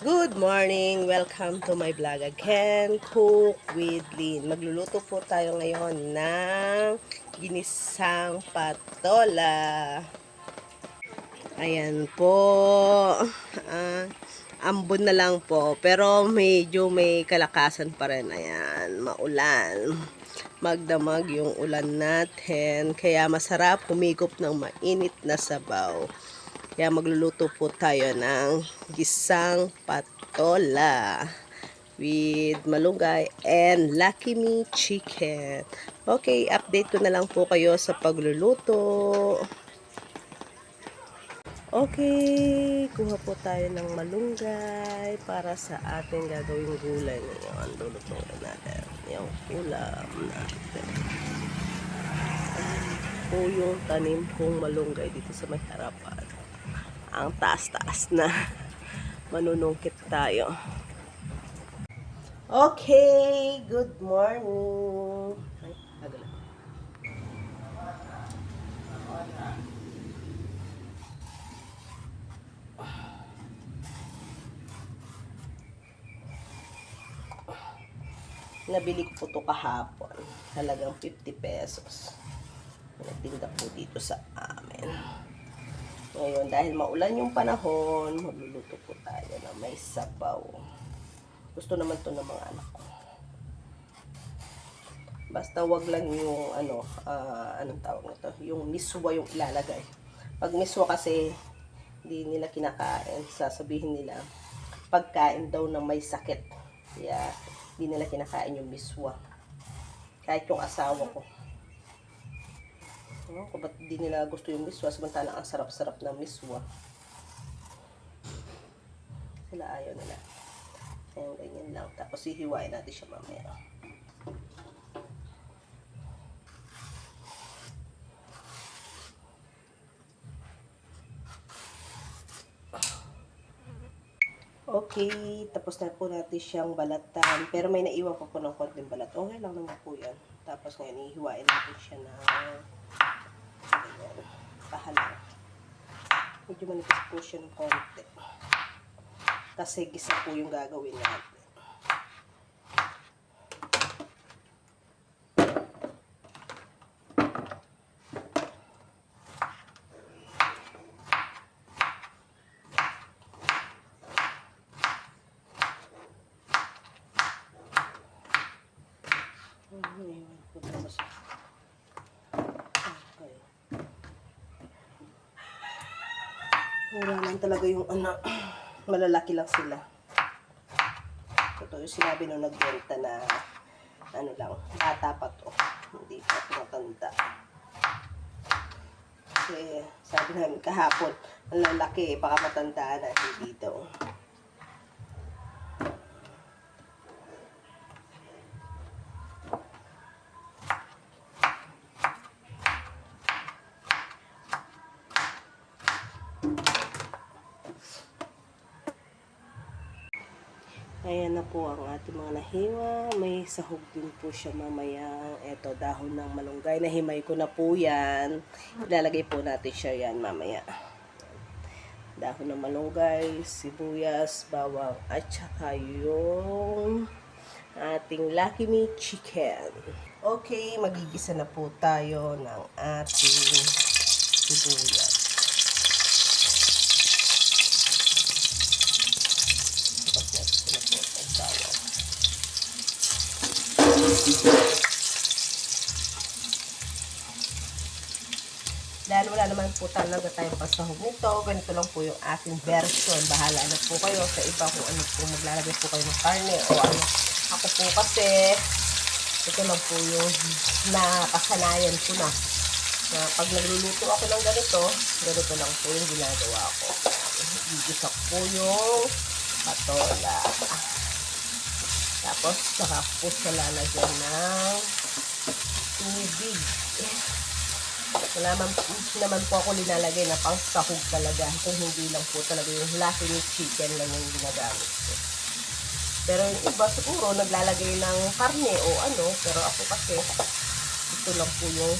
Good morning! Welcome to my vlog again, Cook with Lynn. Magluluto po tayo ngayon ng ginisang patola. Ayan po. Ambon na lang po. Pero medyo may kalakasan pa rin. Ayan, maulan. Magdamag yung ulan natin. Kaya masarap humigop ng mainit na sabaw. Kaya magluluto po tayo ng gisang patola with malunggay and Lucky Me chicken. Okay, update ko na lang po kayo sa pagluluto. Okay, kuha po tayo ng malunggay para sa ating gagawing gulay ngayon. Lulutuin natin yung ulam natin. Po yung tanim kong malunggay dito sa may harapan. Ang taas-taas na. Manunungkit tayo. Okay, good morning. Ay, agala. Nabili ko po ito kahapon. Halagang 50 pesos. Nagtinda po dito sa amin. Ngayon, dahil maulan yung panahon, magluluto po tayo na may sabaw. Gusto naman to ng mga anak ko. Basta wag lang yung anong tawag nito, yung miswa yung ilalagay. Pag miswa kasi hindi nila kinakain, sasabihin nila pagkain daw ng may sakit. Kaya hindi nila kinakain yung miswa. Kahit yung asawa ko. Kung ba't di nila gusto yung miswa, samantalang ang sarap-sarap ng miswa. Sila ayaw nila. Ayan, ganyan lang. Tapos hihiwain natin siya mamaya. Okay, tapos na po natin siyang balatan. Pero may naiwan pa po ng konting balat. Okay lang naman po yan. Tapos ngayon, hihiwain natin siya na pahalang. Medyo manipis po siya ng konti. Kasi gisa po yung gagawin natin. Wala lang talaga yung malalaki lang sila. Ito yung sinabi nung nagbenta na lang, bata pa to. Hindi pa tumatanda. Kasi sabi namin kahapon, ang lalaki, baka matanda na, hindi daw. Ayan na po ang ating mga nahiwa. May sahog din po siya mamaya. Ito, dahon ng malunggay. Nahimay ko na po yan. Ilalagay po natin siya yan mamaya. Dahon ng malunggay, sibuyas, bawang, at saka yung ating Lucky Me chicken. Okay, magigisa na po tayo ng ating sibuyas. Dahil wala naman po talaga tayong pasahog nito, ganito lang po yung aking version. Bahala na po kayo sa iba kung ano po maglalagay po kayo ng karne o ano. Ako po kasi, ito lang po yung nakasanayan ko na. Pag nagluluto ako ng ganito lang po yung ginagawa ko. Gigisak po yung patola. Tapos, saka po siya lalagyan ng tubig. Wala naman po ako linalagay na pang sahog talaga. Kung hindi lang po talaga yung Lucky Me chicken lang yung ginagamit ko. Pero yung iba siguro naglalagay ng karne o ano. Pero ako kasi, ito lang po yung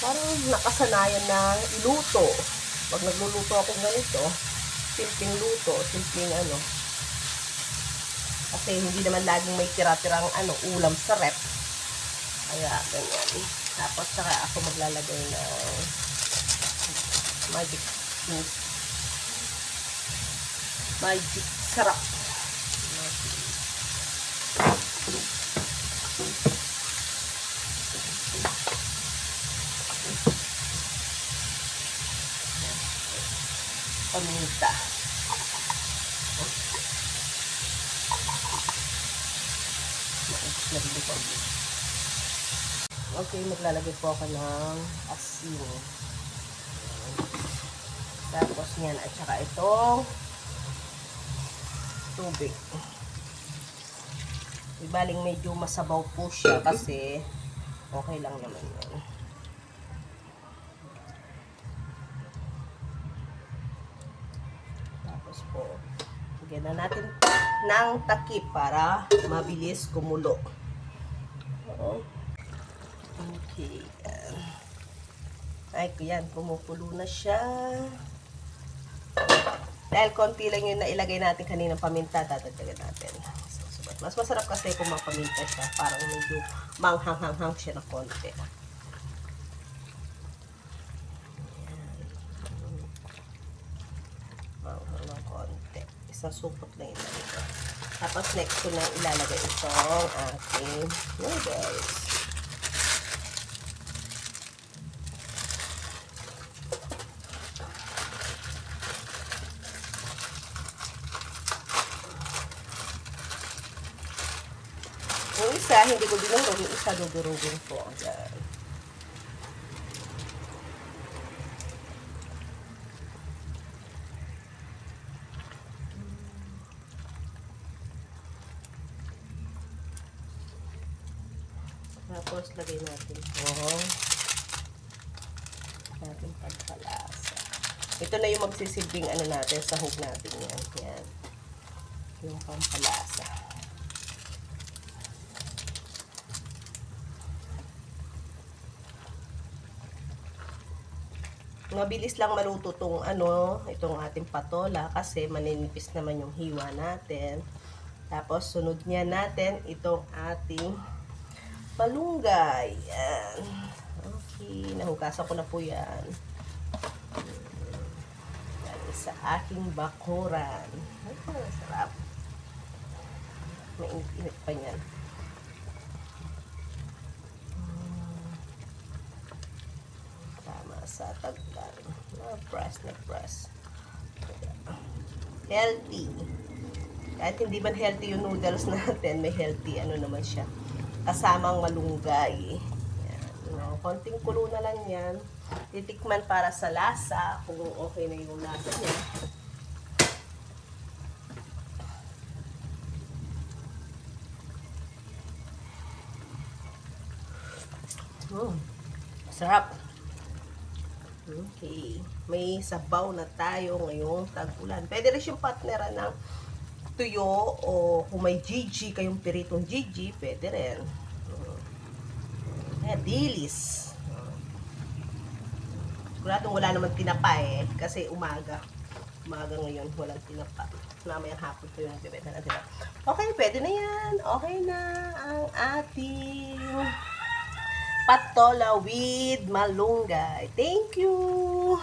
parang nakasanayan na iluto. Pag nagluluto ako ganito, simpleng luto, simpleng ano. Kasi hindi naman laging may tira-tirang ulam sa rep. Kaya, ganyan. Tapos, saka ako maglalagay ng magic sarap. Paminta. Okay, maglalagay po ako ng asin. Tapos yan, at saka itong tubig. Ibaling medyo masabaw po siya kasi okay lang naman yan. Tapos po, lagyan na natin ng takip para mabilis kumulo. Okay. Ay, yan, kumukulo na siya. Dahil konti lang yung nailagay natin kaninang paminta, dadagdagan natin. Mas masarap kasi kung mapaminta siya. Parang medyo manghang-hanghang siya na konti. Manghang ng konti. Isang supot lang ilalagay. Tapos next ko na ilalagay itong ating noodles. Yung isa, hindi ko dinurog. Yung isa, dudurugin po. Ayan. Tapos, lagay natin po ating pampalasa. Ito na yung magsisilbing natin, sahog natin yan. Yan. Yung pampalasa. Mabilis lang maluto itong ating patola kasi maninipis naman yung hiwa natin. Tapos sunod niya natin itong ating malunggay. Yan. Okay, nahugasan ko na po yan. Yan sa aking bakuran. Sarap. May init pa yan. Sa taglan. Na-press. Healthy. Kahit hindi man healthy yung noodles natin, may healthy naman siya. Kasamang malunggay. Yan. Konting kulo na lang yan. Titikman para sa lasa, kung okay na yung lasa niya. Sarap. Okay. May sabaw na tayo ngayong tag-ulan. Pwede rin siyang partneran ng tuyo o kung may Gigi, kayong piritong Gigi, pwede rin. Dilis. Siguradong wala naman tinapa kasi umaga. Umaga ngayon, walang tinapa. Mamayang hapon po yung bibenta natin. Okay, pwede na yan. Okay na ang ating patola with malunggay. Thank you!